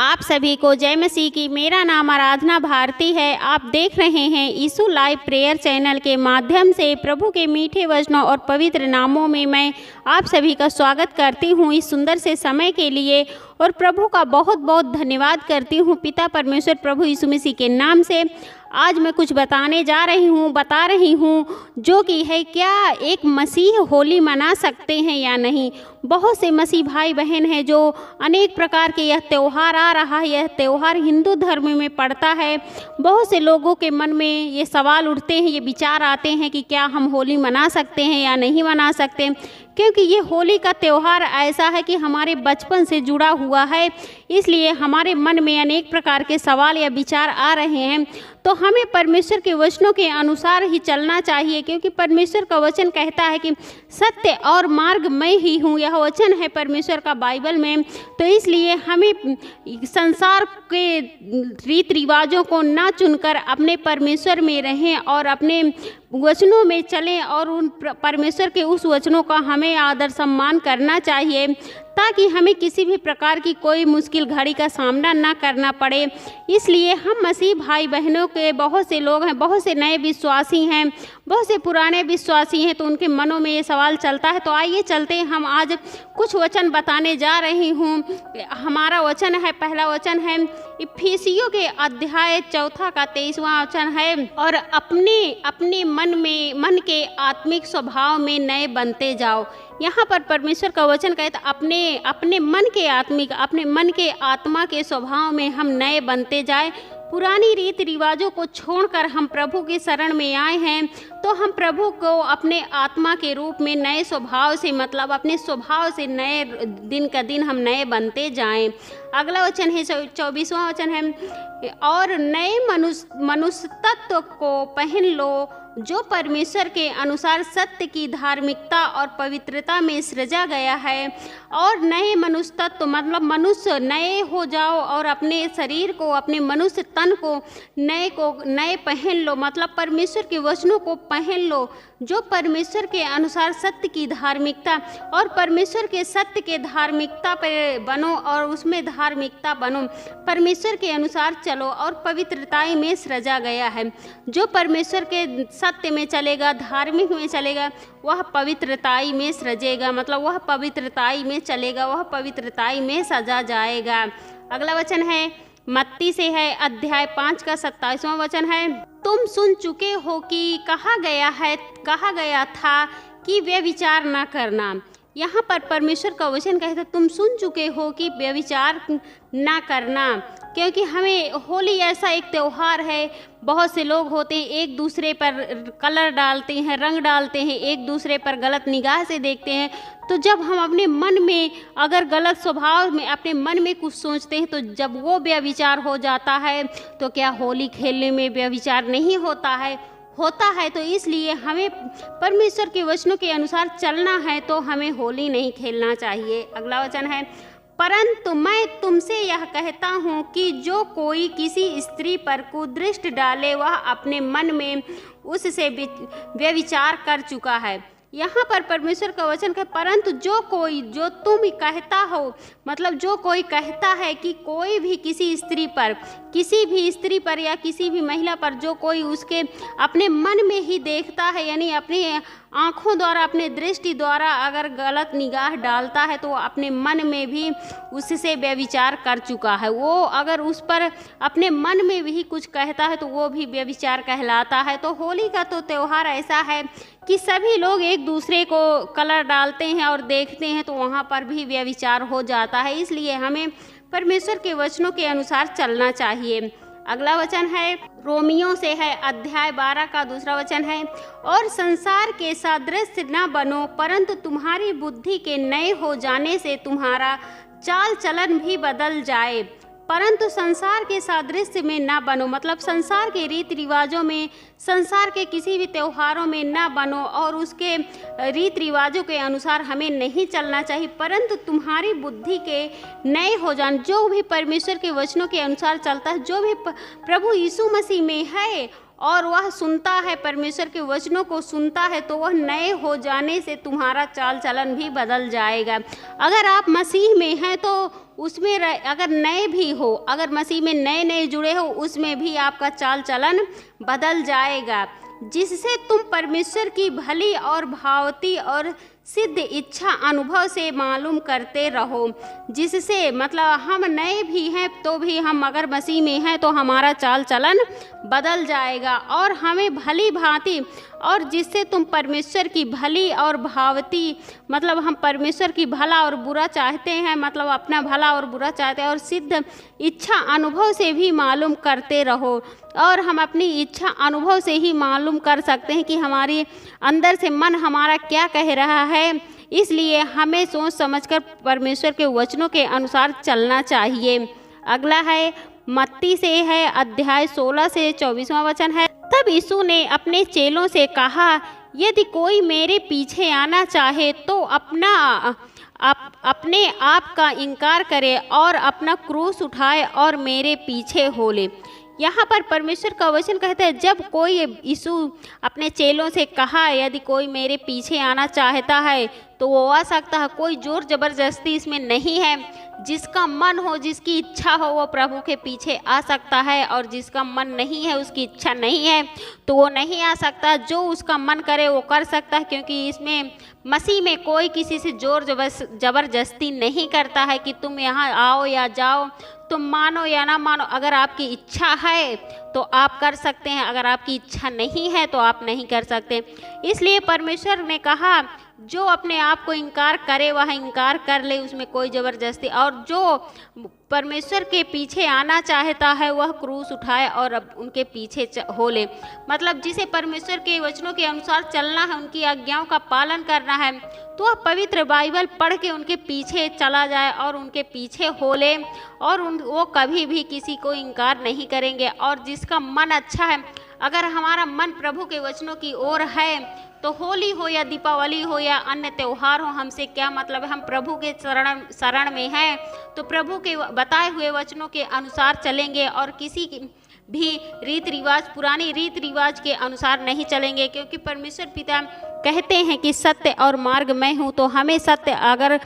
आप सभी को जय मसीह की। मेरा नाम आराधना भारती है। आप देख रहे हैं यीशु लाइव प्रेयर चैनल के माध्यम से प्रभु के मीठे वचनों और पवित्र नामों में मैं आप सभी का स्वागत करती हूँ इस सुंदर से समय के लिए, और प्रभु का बहुत बहुत धन्यवाद करती हूँ पिता परमेश्वर प्रभु यीशु मसीह के नाम से। आज मैं कुछ बता रही हूँ जो कि है क्या एक मसीह होली मना सकते हैं या नहीं। बहुत से मसीह भाई बहन हैं जो अनेक प्रकार के यह त्यौहार आ रहा है, यह त्यौहार हिंदू धर्म में पड़ता है। बहुत से लोगों के मन में ये सवाल उठते हैं, ये विचार आते हैं कि क्या हम होली मना सकते हैं या नहीं मना सकते, क्योंकि ये होली का त्यौहार ऐसा है कि हमारे बचपन से जुड़ा हुआ है। इसलिए हमारे मन में अनेक प्रकार के सवाल या विचार आ रहे हैं। तो हमें परमेश्वर के वचनों के अनुसार ही चलना चाहिए, क्योंकि परमेश्वर का वचन कहता है कि सत्य और मार्ग मैं ही हूँ। यह वचन है परमेश्वर का बाइबल में। तो इसलिए हमें संसार के रीति रिवाजों को ना चुनकर अपने परमेश्वर में रहें और अपने वचनों में चलें, और उन परमेश्वर के उस वचनों का हमें आदर सम्मान करना चाहिए, ताकि हमें किसी भी प्रकार की कोई मुश्किल घड़ी का सामना ना करना पड़े। इसलिए हम मसीह भाई बहनों के बहुत से लोग हैं, बहुत से नए विश्वासी हैं, बहुत से पुराने विश्वासी हैं, तो उनके मनों में ये सवाल चलता है। तो आइए चलते हैं, हम आज कुछ वचन बताने जा रही हूँ। हमारा वचन है, पहला वचन है इफिसियों के अध्याय 4 का 23वां वचन है, और अपने मन के आत्मिक स्वभाव में नए बनते जाओ। यहाँ पर परमेश्वर का वचन कहता है अपने मन के आत्मा के स्वभाव में हम नए बनते जाए। पुरानी रीति रिवाजों को छोड़कर हम प्रभु की शरण में आए हैं, तो हम प्रभु को अपने आत्मा के रूप में नए स्वभाव से, मतलब अपने स्वभाव से नए दिन का दिन हम नए बनते जाएं। अगला वचन है 24वां वचन है, और नए मनुष्य तत्व को पहन लो, जो परमेश्वर के अनुसार सत्य की धार्मिकता और पवित्रता में सृजा गया है। और नए मनुष्य तत्व मतलब मनुष्य नए हो जाओ, और अपने शरीर को, अपने मनुष्य तन को नए पहन लो, मतलब परमेश्वर के वचनों को पहन लो, जो परमेश्वर के अनुसार सत्य की धार्मिकता, और परमेश्वर के सत्य के धार्मिकता पर बनो, और उसमें धार्मिकता बनो, परमेश्वर के अनुसार चलो, और पवित्रताई में सृजा गया है। जो परमेश्वर के सत्य में चलेगा, धार्मिक में चलेगा, वह पवित्रताई में सृजेगा, मतलब वह पवित्रताई में चलेगा, वह पवित्रताई में सजा जाएगा। अगला वचन है मत्ती से है, अध्याय 5 का 27वां वचन है, तुम सुन चुके हो कि कहा गया था कि व्यभिचार न करना। यहाँ पर परमेश्वर का वचन कहता है तुम सुन चुके हो कि व्यभिचार ना करना, क्योंकि हमें होली ऐसा एक त्यौहार है। बहुत से लोग होते हैं एक दूसरे पर कलर डालते हैं, रंग डालते हैं, एक दूसरे पर गलत निगाह से देखते हैं। तो जब हम अपने मन में अगर गलत स्वभाव में अपने मन में कुछ सोचते हैं, तो जब वो व्यभिचार हो जाता है, तो क्या होली खेलने में व्यभिचार नहीं होता है? तो इसलिए हमें परमेश्वर के वचनों के अनुसार चलना है, तो हमें होली नहीं खेलना चाहिए। अगला वचन है, परंतु मैं तुमसे यह कहता हूँ कि जो कोई किसी स्त्री पर कुदृष्टि डाले, वह अपने मन में उससे व्यभिचार कर चुका है। यहाँ पर परमेश्वर का वचन है, परंतु जो तुम कहता हो, मतलब जो कोई कहता है कि कोई भी किसी भी स्त्री पर या किसी भी महिला पर जो कोई उसके अपने मन में ही देखता है, यानी अपनी आँखों द्वारा, अपने दृष्टि द्वारा अगर गलत निगाह डालता है, तो वो अपने मन में भी उससे व्यभिचार कर चुका है। वो अगर उस पर अपने मन में भी कुछ कहता है, तो वो भी व्यभिचार कहलाता है। तो होली का तो त्यौहार ऐसा है कि सभी लोग एक दूसरे को कलर डालते हैं और देखते हैं, तो वहाँ पर भी व्यभिचार हो जाता है। इसलिए हमें परमेश्वर के वचनों के अनुसार चलना चाहिए। अगला वचन है रोमियों से है, अध्याय 12 का 2वां वचन है, और संसार के सादृश्य न बनो, परंतु तुम्हारी बुद्धि के नए हो जाने से तुम्हारा चाल चलन भी बदल जाए। परंतु संसार के सादृश्य में ना बनो, मतलब संसार के रीति रिवाजों में, संसार के किसी भी त्योहारों में ना बनो, और उसके रीति रिवाजों के अनुसार हमें नहीं चलना चाहिए, परंतु तुम्हारी बुद्धि के नए हो जान। जो भी परमेश्वर के वचनों के अनुसार चलता है, जो भी प्रभु यीशु मसीह में है और वह सुनता है, परमेश्वर के वचनों को सुनता है, तो वह नए हो जाने से तुम्हारा चाल चलन भी बदल जाएगा। अगर आप मसीह में हैं तो उसमें अगर नए भी हो, अगर मसीह में नए नए जुड़े हो, उसमें भी आपका चाल चलन बदल जाएगा, जिससे तुम परमेश्वर की भली और भावती और सिद्ध इच्छा अनुभव से मालूम करते रहो। जिससे मतलब हम नए भी हैं तो भी हम अगर मसीह में हैं तो हमारा चाल चलन बदल जाएगा और हमें भली भांति, और जिससे तुम परमेश्वर की भली और भावती, मतलब हम परमेश्वर की भला और बुरा चाहते हैं, मतलब अपना भला और बुरा चाहते हैं, और सिद्ध इच्छा अनुभव से भी मालूम करते रहो। और हम अपनी इच्छा अनुभव से ही मालूम कर सकते हैं कि हमारी अंदर से मन हमारा क्या कह रहा है। इसलिए हमें सोच समझकर परमेश्वर के वचनों के अनुसार चलना चाहिए। अगला है मत्ती से है, अध्याय 16 से 24वां वचन है। तब यीशु ने अपने चेलों से कहा, यदि कोई मेरे पीछे आना चाहे तो अपने आप का इनकार करे और अपना क्रूस उठाए और मेरे पीछे हो ले। यहाँ पर परमेश्वर का वचन कहता है, जब कोई, यीशु अपने चेलों से कहा यदि कोई मेरे पीछे आना चाहता है तो वो आ सकता है। कोई जोर ज़बरदस्ती इसमें नहीं है। जिसका मन हो, जिसकी इच्छा हो, वो प्रभु के पीछे आ सकता है, और जिसका मन नहीं है, उसकी इच्छा नहीं है, तो वो नहीं आ सकता। जो उसका मन करे वो कर सकता है, क्योंकि इसमें मसीह में कोई किसी से जोर ज़बरदस्ती नहीं करता है कि तुम यहाँ आओ या जाओ, तुम मानो या ना मानो। अगर आपकी इच्छा है तो आप कर सकते हैं, अगर आपकी इच्छा नहीं है तो आप नहीं कर सकते। इसलिए परमेश्वर ने कहा, जो अपने आप को इनकार करे वह इनकार कर ले, उसमें कोई ज़बरदस्ती। और जो परमेश्वर के पीछे आना चाहता है वह क्रूस उठाए और अब उनके पीछे हो ले। मतलब जिसे परमेश्वर के वचनों के अनुसार चलना है, उनकी आज्ञाओं का पालन करना है, तो वह पवित्र बाइबल पढ़ के उनके पीछे चला जाए और उनके पीछे हो ले, और वो कभी भी किसी को इनकार नहीं करेंगे। और जिसका मन अच्छा है, अगर हमारा मन प्रभु के वचनों की ओर है, तो होली हो या दीपावली हो या अन्य त्यौहार हो, हमसे क्या मतलब है। हम प्रभु के शरण में हैं तो प्रभु के बताए हुए वचनों के अनुसार चलेंगे और किसी की भी रीति रिवाज, पुरानी रीति रिवाज के अनुसार नहीं चलेंगे। क्योंकि परमेश्वर पिता कहते हैं कि सत्य और मार्ग मैं हूँ, तो हमें सत्य, अगर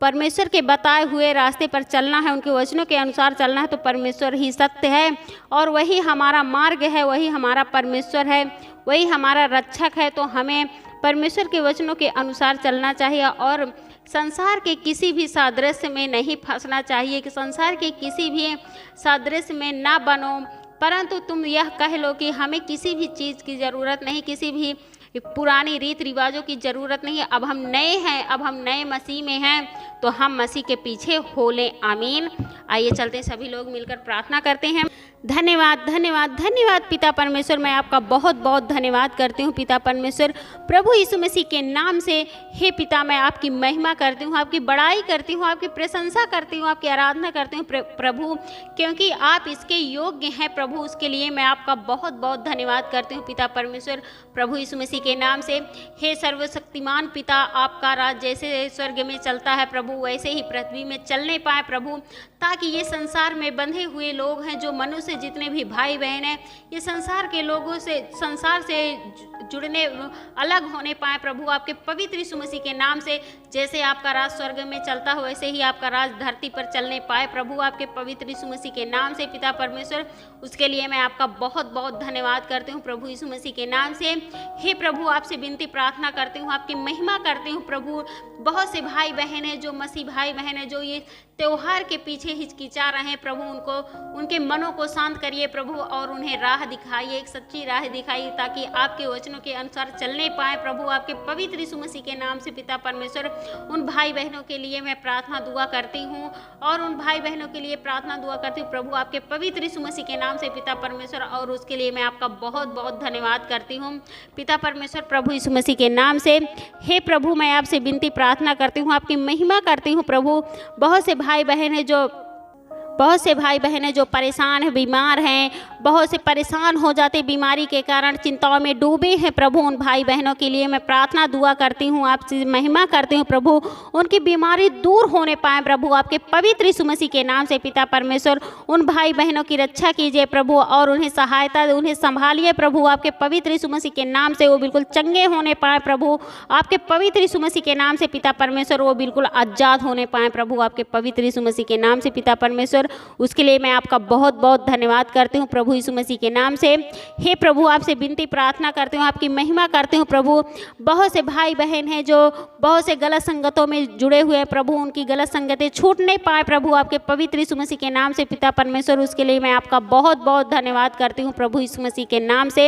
परमेश्वर के बताए हुए रास्ते पर चलना है, उनके वचनों के अनुसार चलना है, तो परमेश्वर ही सत्य है और वही हमारा मार्ग है, वही हमारा परमेश्वर है, वही हमारा रक्षक है। तो हमें परमेश्वर के वचनों के अनुसार चलना चाहिए और संसार के किसी भी सादृश्य में नहीं फंसना चाहिए, कि संसार के किसी भी सादृश्य में ना बनो, परंतु तुम यह कह लो कि हमें किसी भी चीज़ की ज़रूरत नहीं, किसी भी पुरानी रीति रिवाजों की ज़रूरत नहीं है। अब हम नए हैं, अब हम नए मसीह में हैं, तो हम मसीह के पीछे हो लें। आमीन। आइए चलते हैं, सभी लोग मिलकर प्रार्थना करते हैं। धन्यवाद धन्यवाद धन्यवाद पिता परमेश्वर, मैं आपका बहुत बहुत धन्यवाद करती हूँ पिता परमेश्वर, प्रभु यीशु मसीह के नाम से। हे पिता, मैं आपकी महिमा करती हूँ, आपकी बड़ाई करती हूँ, आपकी प्रशंसा करती हूँ, आपकी आराधना करती हूँ प्रभु, क्योंकि आप इसके योग्य हैं प्रभु। उसके लिए मैं आपका बहुत बहुत धन्यवाद करती हूँ पिता परमेश्वर, प्रभु यीशु मसीह के नाम से। हे सर्वशक्तिमान पिता, आपका राज जैसे स्वर्ग में चलता है प्रभु, वैसे ही पृथ्वी में चलने पाए प्रभु, ताकि ये संसार में बंधे हुए लोग हैं, जो मनुष्य जितने भी भाई बहन हैं, ये संसार के लोगों से, संसार से जुड़ने, अलग होने पाए प्रभु, आपके पवित्र यीशु मसीह के नाम से। जैसे आपका राज स्वर्ग में चलता हो, वैसे ही आपका राज धरती पर चलने पाए प्रभु, आपके पवित्र यीशु मसीह के नाम से पिता परमेश्वर। उसके लिए मैं आपका बहुत बहुत धन्यवाद करती हूँ प्रभु यीशु मसीह के नाम से। हे प्रभु, आपसे विनती प्रार्थना करती हूँ, आपकी महिमा करती हूँ प्रभु। बहुत से भाई बहन हैं, जो मसीह भाई बहन हैं, जो ये त्योहार के पीछे हिचकिचा रहे हैं प्रभु, उनको, उनके मनों को शांत करिए प्रभु, और उन्हें राह दिखाइए, एक सच्ची राह दिखाइए, ताकि आपके वचनों के अनुसार चलने पाए प्रभु, आपके पवित्र यीशु मसीह के नाम से पिता परमेश्वर। उन भाई बहनों के लिए मैं प्रार्थना दुआ करती हूँ, और उन भाई बहनों के लिए प्रार्थना दुआ करती हूँ प्रभु, आपके पवित्र यीशु मसीह के नाम से पिता परमेश्वर। और उसके लिए मैं आपका बहुत बहुत धन्यवाद करती हूँ पिता परमेश्वर, प्रभु यीशु मसीह के नाम से। हे प्रभु, मैं आपसे विनती प्रार्थना करती हूँ, आपकी महिमा करती हूँ प्रभु। बहुत से भाई बहन हैं जो बहुत से भाई बहन हैं जो परेशान हैं, बीमार हैं, बहुत से परेशान हो जाते बीमारी के कारण, चिंताओं में डूबे हैं प्रभु। उन भाई बहनों के लिए मैं प्रार्थना दुआ करती हूँ, आपसे महिमा करती हूँ प्रभु, उनकी बीमारी दूर होने पाए प्रभु, आपके पवित्र यीशु मसीह के नाम से पिता परमेश्वर उन भाई बहनों की रक्षा कीजिए प्रभु, और उन्हें सहायता, उन्हें संभालिए प्रभु, आपके पवित्र यीशु मसीह के नाम से वो बिल्कुल चंगे होने पाए प्रभु, आपके पवित्र यीशु मसीह के नाम से पिता परमेश्वर वो बिल्कुल आज़ाद होने पाए प्रभु, आपके पवित्र यीशु मसीह के नाम से पिता परमेश्वर। उसके लिए मैं आपका बहुत बहुत धन्यवाद करती हूँ प्रभु यीशु मसीह के नाम से। हे प्रभु, आपसे विनती प्रार्थना करती हूँ, आपकी महिमा करती हूँ प्रभु। बहुत से भाई बहन हैं जो बहुत से गलत संगतों में जुड़े हुए हैं प्रभु, उनकी गलत संगतें छूट नहीं पाए प्रभु, आपके पवित्र यीशु मसीह के नाम से पिता परमेश्वर। उसके लिए मैं आपका बहुत बहुत धन्यवाद करती हूँ प्रभु यीशु मसीह के नाम से।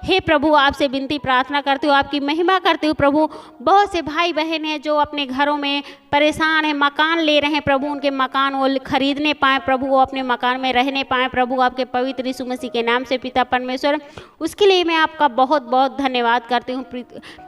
हे प्रभु, आपसे विनती प्रार्थना करती हूँ, आपकी महिमा करती हूँ प्रभु। बहुत से भाई बहन हैं जो अपने घरों में परेशान हैं, मकान ले रहे हैं प्रभु, उनके मकान वो खरीदने पाए प्रभु, वो अपने मकान में रहने पाए प्रभु, आपके पवित्र यीशु मसीह के नाम से पिता परमेश्वर। उसके लिए मैं आपका बहुत बहुत धन्यवाद करती हूँ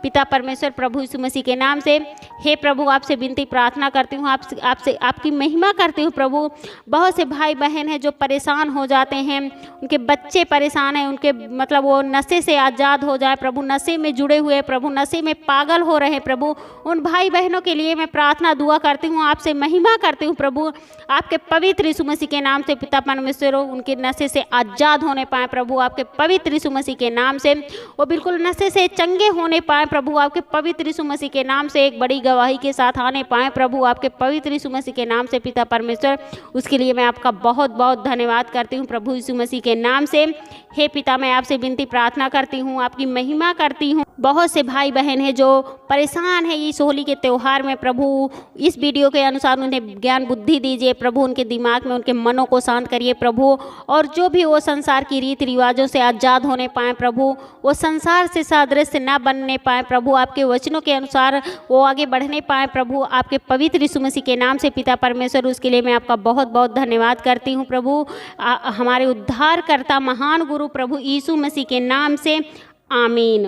पिता परमेश्वर, प्रभु यीशु मसीह के नाम से। हे प्रभु, आपसे विनती प्रार्थना करती हूँ, आपसे आपकी महिमा करती हूँ प्रभु। बहुत से भाई बहन हैं जो परेशान हो जाते हैं, उनके बच्चे परेशान हैं, उनके मतलब वो नशे से आज़ाद हो जाए प्रभु, नशे में जुड़े हुए प्रभु, नशे में पागल हो रहे प्रभु, उन भाई बहनों के लिए मैं प्रार्थना दुआ करती हूँ, आपसे महिमा करती हूँ प्रभु, आपके पवित्र यीशु मसीह के नाम से पिता परमेश्वर उनके नशे से आज़ाद होने पाए प्रभु, आपके पवित्र यीशु मसीह के नाम से वो बिल्कुल नशे से चंगे होने पाए प्रभु, आपके पवित्र यीशु मसीह के नाम से एक बड़ी गवाही के साथ आने पाए प्रभु, आपके पवित्र यीशु मसीह के नाम से पिता परमेश्वर। उसके लिए मैं आपका बहुत बहुत धन्यवाद करती हूँ प्रभु यीशु मसीह के नाम से। हे पिता, मैं आपसे विनती प्रार्थना करती हूँ, आपकी महिमा करती हूँ। बहुत से भाई बहन हैं जो परेशान हैं इस होली के त्यौहार में प्रभु, इस वीडियो के अनुसार उन्हें ज्ञान बुद्धि दीजिए प्रभु, उनके दिमाग में, उनके मनों को शांत करिए प्रभु, और जो भी वो संसार की रीति रिवाजों से आज़ाद होने पाए प्रभु, वो संसार से सादृश्य न बनने पाए प्रभु, आपके वचनों के अनुसार वो आगे बढ़ने पाए प्रभु, आपके पवित्र यीशु मसीह के नाम से पिता परमेश्वर। उसके लिए मैं आपका बहुत बहुत धन्यवाद करती हूँ प्रभु, हमारे उद्धारकर्ता महान गुरु प्रभु यीशु मसीह के नाम से, आमीन।